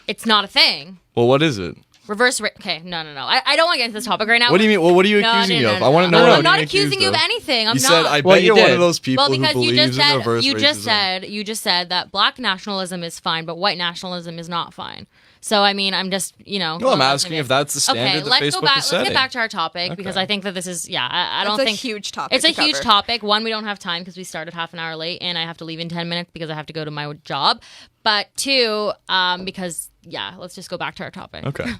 it's not a thing. Well, what is it? Okay, no. I don't want to get into this topic right now. What do you mean? Well, what are you No, accusing me no, of? no, I want to know no, what I'm not being accusing you of accused anything. I'm You not. said I Well, bet you you're one did. of those people Well, who because believes you just in said reverse racism. you just said that black nationalism is fine, but white nationalism is not fine. So I mean, I'm just No, I'm asking if that's the standard Okay, that let's Facebook go back. is Let's setting. get back to our topic because I think that this is I don't It's a think huge topic It's a to huge cover. topic. One, we don't have time because we started half an hour late, and I have to leave in 10 minutes because I have to go to my job. But two, because let's just go back to our topic. Okay,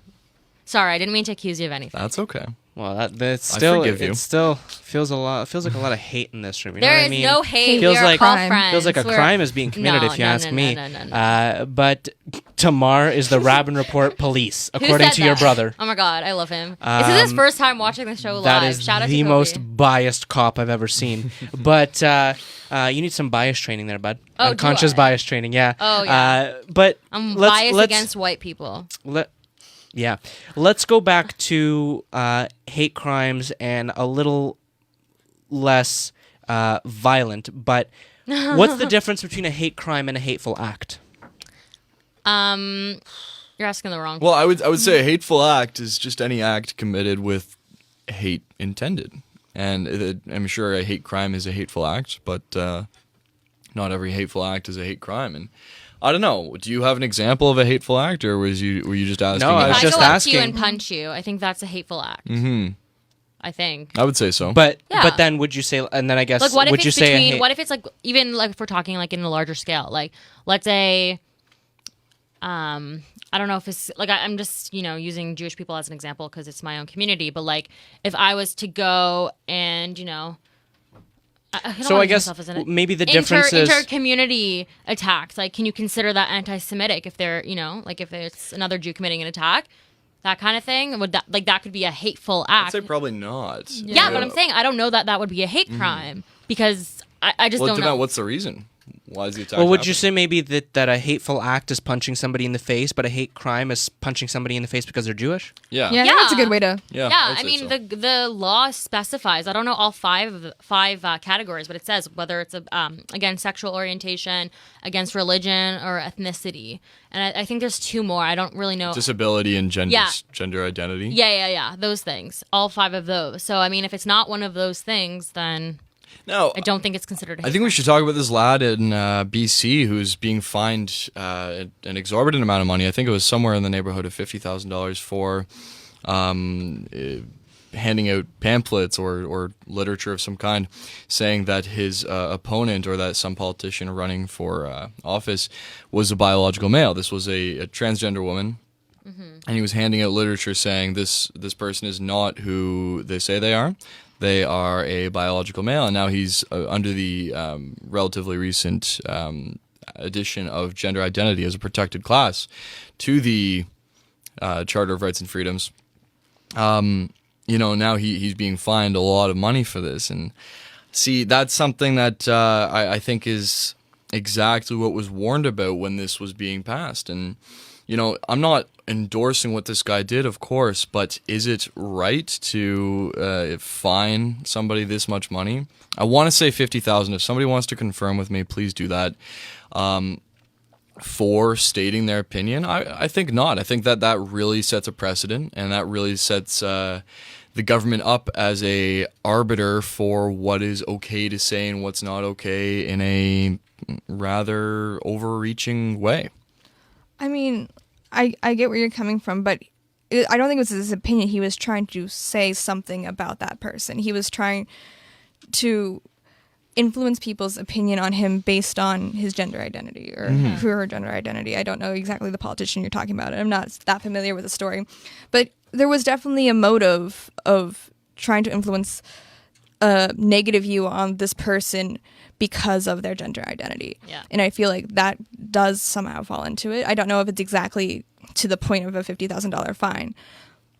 Sorry, I didn't mean to accuse you of anything. that's okay. Well, that's still forgive you. it still feels like a lot of hate in this room. You know There what is I mean? no hate. Feels we are like- all Crime. friends. Feels like a We're- crime is being committed, if you ask me. No. But Tamar is the Raben Report police, Who according said to your that? brother. Oh my god, I love him. This is his first time watching the show live. That is Shout out the to most Kobe. biased cop I've ever seen. But you need some bias training there, bud. Oh, do Unconscious I? bias training, yeah. Oh, yeah. But I'm let's, biased let's, against white people. Let's go back to hate crimes and a little less violent. But what's the difference between a hate crime and a hateful act? You're asking the wrong. Well, I would say a hateful act is just any act committed with hate intended, and I'm sure a hate crime is a hateful act, but not every hateful act is a hate crime. And I don't know. Do you have an example of a hateful act, or were you just asking? No, I If was I just go up to you asking. and punch you, I think that's a hateful act. Mm-hmm. I think. I would say so. But Yeah. then would you say? And then I guess Like, what if would it's you say? between? What if it's like even like if we're talking like in a larger scale? Like, let's say, I don't know if it's like I'm just using Jewish people as an example because it's my own community. But like, if I was to go and So I guess maybe the difference is inter-community attacks. Like, can you consider that anti-Semitic if they're, like if it's another Jew committing an attack, that kind of thing? Would that could be a hateful I'd act? say probably not. Yeah, but I'm saying I don't know that would be a hate crime because I just Well, don't know. what's the reason? Why is the attack? Well, would you happening? say maybe that a hateful act is punching somebody in the face, but a hate crime is punching somebody in the face because they're Jewish? Yeah. Yeah, that's a good way to. Yeah. Yeah, would I say mean so. the law specifies. I don't know all five categories, but it says whether it's against sexual orientation, against religion, or ethnicity. And I think there's two more. I don't really know. disability and gender Yeah. gender identity. Yeah. Those things. All five of those. So I mean, if it's not one of those things, then No, I don't think it's considered a hate I think we should talk about this lad in BC who's being fined an exorbitant amount of money. I think it was somewhere in the neighborhood of $50,000 for handing out pamphlets or literature of some kind, saying that his opponent or that some politician running for office was a biological male. This was a transgender woman. And he was handing out literature saying this person is not who they say they are. They are a biological male, and now he's under the relatively recent addition of gender identity as a protected class to the Charter of Rights and Freedoms. Now he's being fined a lot of money for this, and see, that's something that I think is exactly what was warned about when this was being passed. And I'm not endorsing what this guy did, of course, but is it right to fine somebody this much money? I want to say $50,000. If somebody wants to confirm with me, please do that. For stating their opinion, I think not. I think that really sets a precedent, and that really sets the government up as a arbiter for what is okay to say and what's not okay in a rather overreaching way. I mean, I get where you're coming from, but I don't think it was his opinion. He was trying to say something about that person. He was trying to influence people's opinion on him based on his gender identity or her gender identity. I don't know exactly the politician you're talking about. I'm not that familiar with the story. But there was definitely a motive of trying to influence a negative view on this person because of their gender identity. Yeah. And I feel like that does somehow fall into it. I don't know if it's exactly to the point of a $50,000 fine,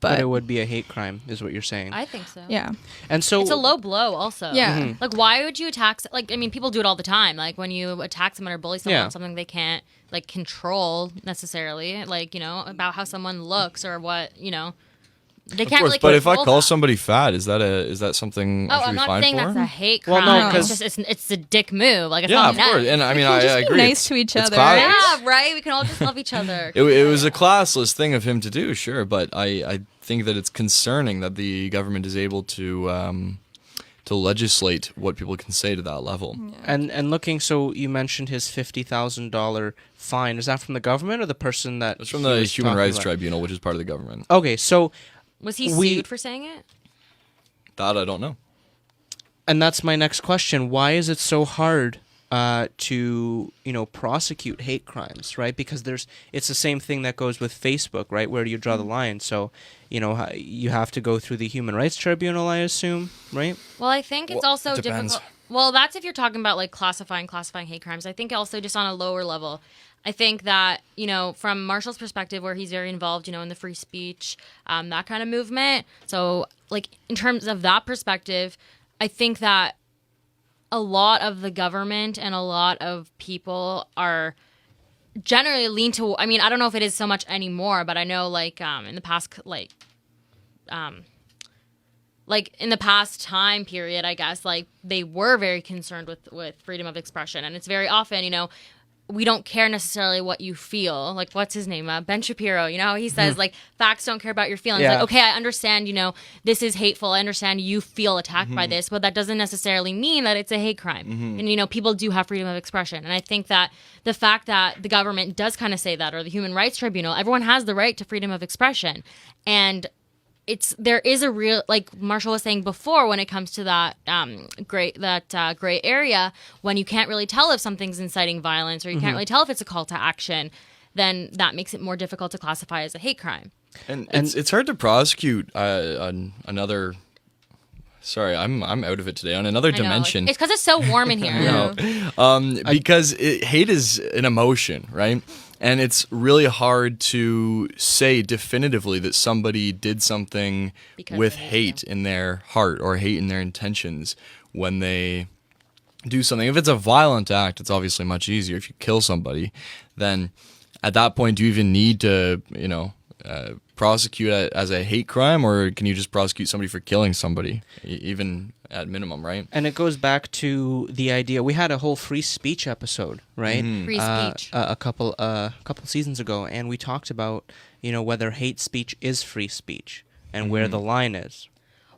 But it would be a hate crime, is what you're saying. I think so. yeah. And so It's a low blow, also. Yeah. Mhm. Like, why would you attack? Like, I mean, people do it all the time. Like, when you attack someone or bully someone Yeah. on something they can't like control necessarily, like, you know, about how someone looks or what, you know, they Of can't course, really. but if I control call that. somebody fat, is that something I Oh, should I'm be not fined saying for? that's a hate Well, crime. no, it's 'cause- just it's a dick move. Like, it's Yeah, not of course. nice. And I mean, can I just be agree. nice to each it's other, class- right? Yeah, right. We can all just love each other. It was a classless thing of him to do, sure, but I think that it's concerning that the government is able to legislate what people can say to that level. and looking, so you mentioned his $50,000 fine. Is that from the government or the person that? It's from he the was Human talking Rights about? Tribunal, which is part of the government. Okay, so Was he we- sued for saying it? That I don't know. and that's my next question. Why is it so hard to prosecute hate crimes, right? Because it's the same thing that goes with Facebook, right? Where do you draw the line? So you have to go through the Human Rights Tribunal, I assume, right? Well, I think it's Well, also it depends. difficult. Well, that's if you're talking about like classifying hate crimes. I think also just on a lower level. I think that, from Marshall's perspective, where he's very involved, in the free speech, that kind of movement. So, like, in terms of that perspective, I think that a lot of the government and a lot of people are generally lean to. I mean, I don't know if it is so much anymore, but I know, like, in the past, like in the past time period, I guess, like, they were very concerned with freedom of expression. And it's very often, we don't care necessarily what you feel. Like, what's his name? Ben Shapiro, he says, like, facts don't care about your feelings. Yeah. Like, okay, I understand, this is hateful. I understand you feel attacked by this, but that doesn't necessarily mean that it's a hate crime. And, people do have freedom of expression. And I think that the fact that the government does kind of say that, or the Human Rights Tribunal, everyone has the right to freedom of expression. And there is a real, like Marshall was saying before, when it comes to that gray area, when you can't really tell if something's inciting violence, or you can't really tell if it's a call to action, then that makes it more difficult to classify as a hate crime. And it's hard to prosecute on another. Sorry, I'm out of it today. On another I know, dimension. it's because it's so warm in here. Because hate is an emotion, right? And it's really hard to say definitively that somebody did something Because with of hate, hate in their heart or hate in their intentions when they do something. If it's a violent act, it's obviously much easier. If you kill somebody, then at that point, do you even need to, prosecute it as a hate crime, or can you just prosecute somebody for killing somebody, even at minimum, right? And it goes back to the idea. We had a whole free speech episode, right? Free speech. A couple seasons ago, and we talked about whether hate speech is free speech and where the line is.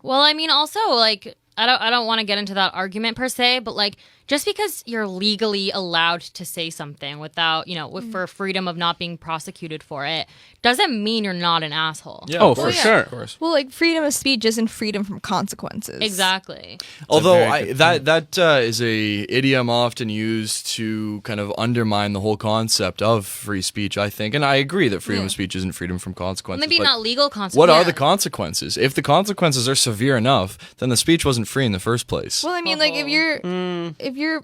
Well, I mean, also, like, I don't want to get into that argument per se, but, like, just because you're legally allowed to say something without, for freedom of not being prosecuted for it, doesn't mean you're not an asshole. Yeah, Oh, of for course, sure. Of course. Well, like, freedom of speech isn't freedom from consequences. Exactly. Although very good that is a idiom often used to kind of undermine the whole concept of free speech, I think. And I agree that freedom of speech isn't freedom from consequences. Maybe but not legal consequences. what are Yeah. the consequences? If the consequences are severe enough, then the speech wasn't free in the first place. Well, I mean, like, if you're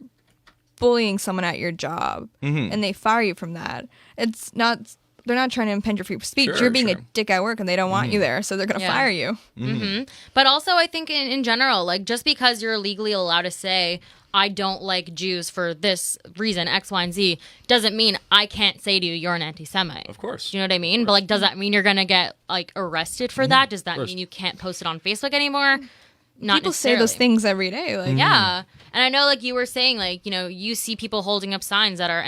bullying someone at your job and they fire you from that, it's not. They're not trying to impede your free speech. Sure, You're being sure. a dick at work, and they don't want you there, so they're gonna Yeah. fire you. But also, I think in general, like, just because you're legally allowed to say, I don't like Jews for this reason, X, Y, and Z, doesn't mean I can't say to you, you're an anti-Semite. Of course. Do you know what I mean? But, like, does that mean you're going to get, like, arrested for that? Does that course. mean you can't post it on Facebook anymore? Not People say those necessarily. things every day. Like, Yeah. And I know, like, you were saying, like, you see people holding up signs that are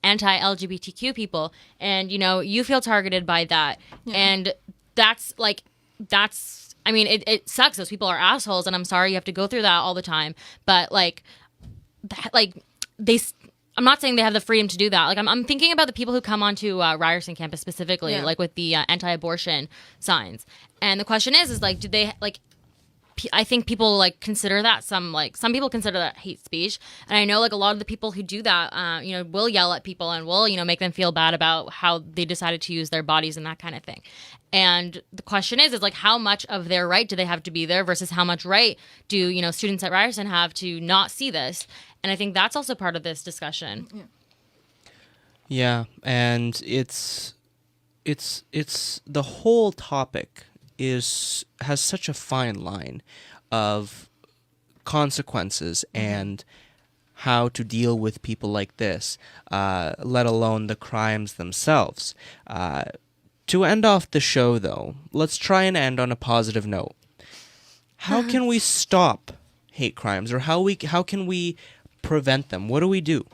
anti-LGBTQ people, and, you feel targeted by that. And that's, I mean, it sucks. Those people are assholes, and I'm sorry you have to go through that all the time. But, like, I'm not saying they have the freedom to do that. Like, I'm thinking about the people who come onto Ryerson campus specifically, like, with the anti-abortion signs. And the question is like, do they, like, I think people, like, consider that some people consider that hate speech. And I know, like, a lot of the people who do that, will yell at people and will, make them feel bad about how they decided to use their bodies and that kind of thing. And the question is like, how much of their right do they have to be there versus how much right do, students at Ryerson have to not see this? And I think that's also part of this discussion. Yeah, and it's the whole topic has such a fine line of consequences and how to deal with people like this, let alone the crimes themselves. To end off the show, though, let's try and end on a positive note. How can we stop hate crimes, or how can we prevent them? What do we do?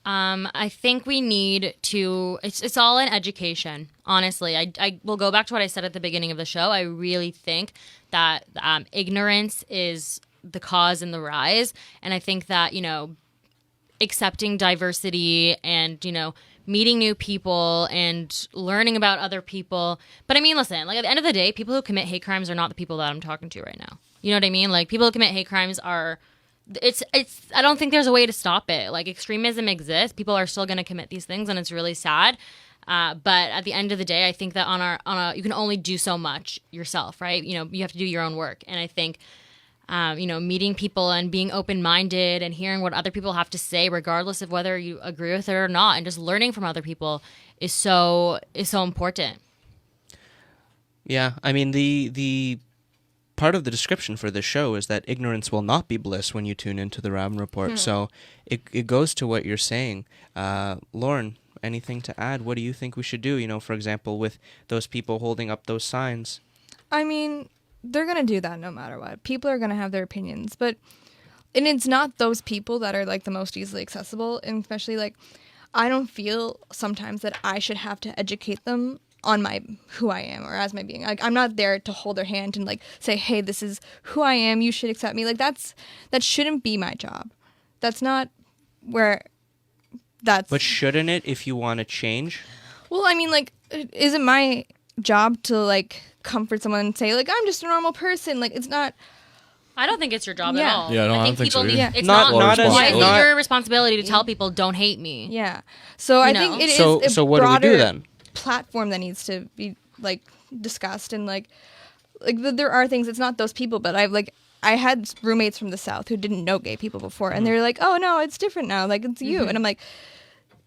I think we need to. It's all in education. Honestly, I will go back to what I said at the beginning of the show. I really think that ignorance is the cause and the rise, and I think that accepting diversity and meeting new people and learning about other people. But I mean, listen, like at the end of the day, people who commit hate crimes are not the people that I'm talking to right now. You know what I mean? Like people who commit hate crimes are. It's I don't think there's a way to stop it. Like extremism exists. People are still going to commit these things, and it's really sad. But at the end of the day, I think that you can only do so much yourself, right? You have to do your own work. And I think, meeting people and being open-minded and hearing what other people have to say, regardless of whether you agree with it or not, and just learning from other people is so important. Yeah, I mean the part of the description for this show is that ignorance will not be bliss when you tune into the Raben Report. So it goes to what you're saying. Lauren, anything to add? What do you think we should do, for example, with those people holding up those signs? I mean, they're going to do that no matter what. People are going to have their opinions. And it's not those people that are, like, the most easily accessible. And especially, like, I don't feel sometimes that I should have to educate them on who I am or as my being. Like, I'm not there to hold their hand and, like, say, hey, this is who I am. You should accept me. Like, that shouldn't be my job. That's not where that's... But shouldn't it if you want to change? Well, I mean, like, is it my job to, like, comfort someone and say, like, I'm just a normal person? Like, it's not... I don't think it's your job at Yeah. all. Yeah, no, I don't think people so need. either. It's Not as- why is it not- your responsibility to tell people don't hate me? Yeah. So I think it is a So what do we do broader then? platform that needs to be, like, discussed. And, like there are things, it's not those people, but I had roommates from the South who didn't know gay people before. And they're like, oh, no, it's different now. Like, it's you. And I'm like,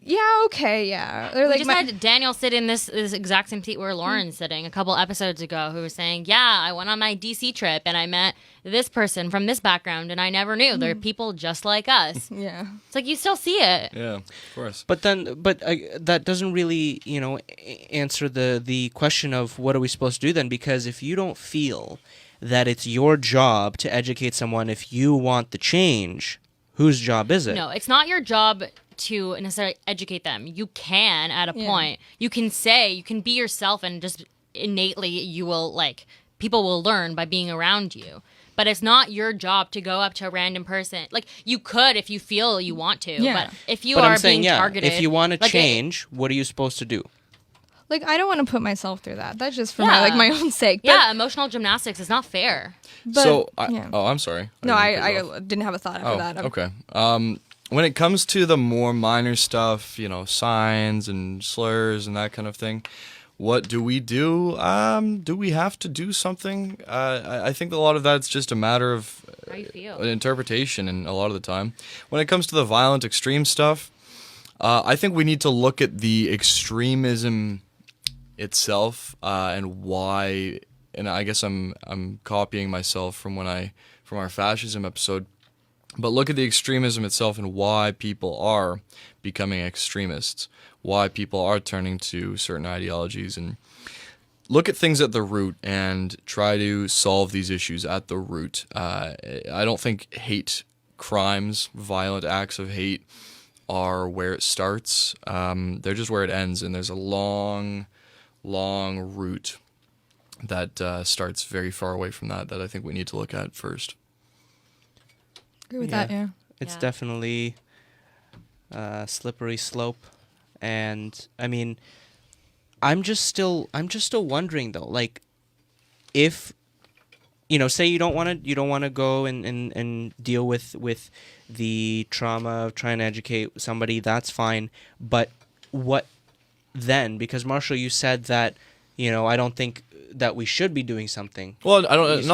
yeah, okay, yeah. They're We like, just had Daniel sit in this exact same seat where Lauren's sitting a couple episodes ago, who was saying, yeah, I went on my DC trip and I met this person from this background and I never knew. They're people just like us. yeah. It's like you still see it. Yeah, of course. But that doesn't really, answer the question of what are we supposed to do then? Because if you don't feel that it's your job to educate someone, if you want the change, whose job is it? No, it's not your job to necessarily educate them. You can at a point. You can be yourself, and just innately people will learn by being around you. But it's not your job to go up to a random person. Like, you could if you feel you want to. Yeah. But if you But are I'm saying, being targeted... if you want to like, change, what are you supposed to do? Like, I don't want to put myself through that. That's just for Yeah. my own sake. But, Yeah, emotional gymnastics is not fair. but I'm sorry. No, didn't cut you off. I didn't have a thought after that. Okay. When it comes to the more minor stuff, signs and slurs and that kind of thing, what do we do? Do we have to do something? I think a lot of that's just a matter of How you feel. interpretation, and a lot of the time. When it comes to the violent, extreme stuff, I think we need to look at the extremism itself and why. And I guess I'm copying myself from our fascism episode. But look at the extremism itself and why people are becoming extremists, why people are turning to certain ideologies, and look at things at the root and try to solve these issues at the root. I don't think hate crimes, violent acts of hate, are where it starts. They're just where it ends, and there's a long, long route that starts very far away from that I think we need to look at first. Agree with that, yeah. It's Yeah. definitely a slippery slope, and I mean, I'm just still wondering though, like, if say you don't want to go and deal with the trauma of trying to educate somebody, that's fine, but what then? Because Marshall, you said that I don't think that we should be doing something. Well, not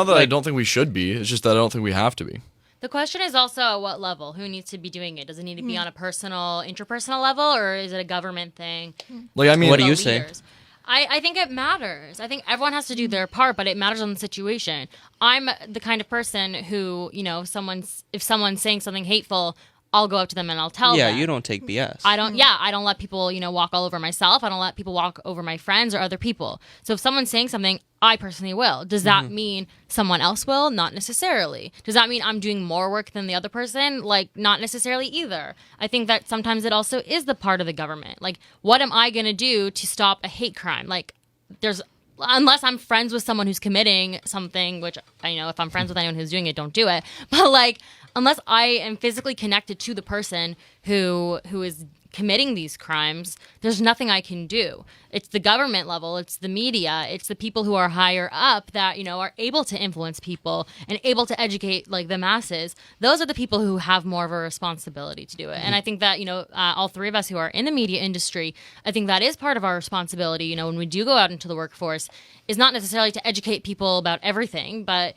that I Like- don't think we should be. It's just that I don't think we have to be. The question is also at what level? Who needs to be doing it? Does it need to be on a interpersonal level, or is it a government thing? Like, I mean, What do you The say? leaders. I think it matters. I think everyone has to do their part, but it matters on the situation. I'm the kind of person who, if someone's saying something hateful, I'll go up to them and I'll tell them. Yeah, you don't take BS. I don't let people, walk all over myself. I don't let people walk over my friends or other people. So if someone's saying something, I personally will. Does that mean someone else will? Not necessarily. Does that mean I'm doing more work than the other person? Like, not necessarily either. I think that sometimes it also is the part of the government. Like, what am I going to do to stop a hate crime? Like, unless I'm friends with someone who's committing something, which if I'm friends with anyone who's doing it, don't do it. But like, unless I am physically connected to the person who is committing these crimes, there's nothing I can do. It's the government level, it's the media, it's the people who are higher up that, are able to influence people and able to educate like the masses. Those are the people who have more of a responsibility to do it. And I think that, all three of us who are in the media industry, I think that is part of our responsibility, when we do go out into the workforce, is not necessarily to educate people about everything, but,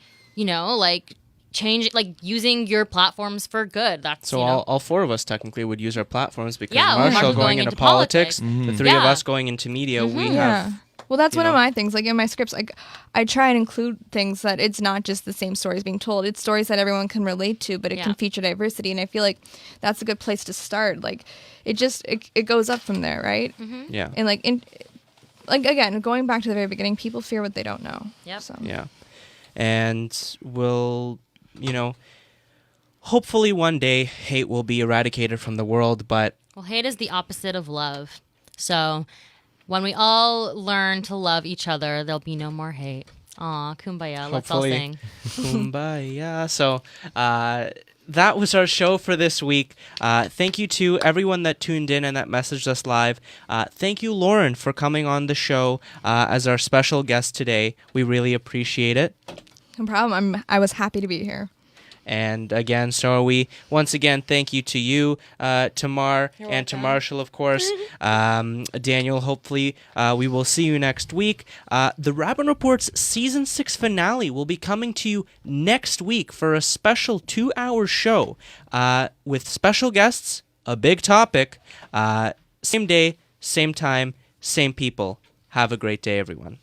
change, like using your platforms for good. That's so all four of us technically would use our platforms because Yeah, Marshall Marshall going into politics, the three of Yeah. us going into media, we Yeah. have. Well, that's you one of know. my things. Like in my scripts, like I try and include things that it's not just the same stories being told. It's stories that everyone can relate to, but it can Yeah. feature diversity. And I feel like that's a good place to start. Like it goes up from there, right? Yeah. And like again, going back to the very beginning, people fear what they don't know. Yep. So. Yeah. And we'll, hopefully one day hate will be eradicated from the world, but Well, hate is the opposite of love. So when we all learn to love each other, there'll be no more hate. Aw, kumbaya. Let's all Hopefully. sing. kumbaya. So that was our show for this week. Thank you to everyone that tuned in and that messaged us live. Thank you, Lauren, for coming on the show as our special guest today. We really appreciate it. No problem. I was happy to be here. And again, so are we. Once again, thank you to you, Tamar, and to Marshall, of course. Daniel, hopefully we will see you next week. The Raben Report's Season 6 finale will be coming to you next week for a special 2-hour show with special guests, a big topic, same day, same time, same people. Have a great day, everyone.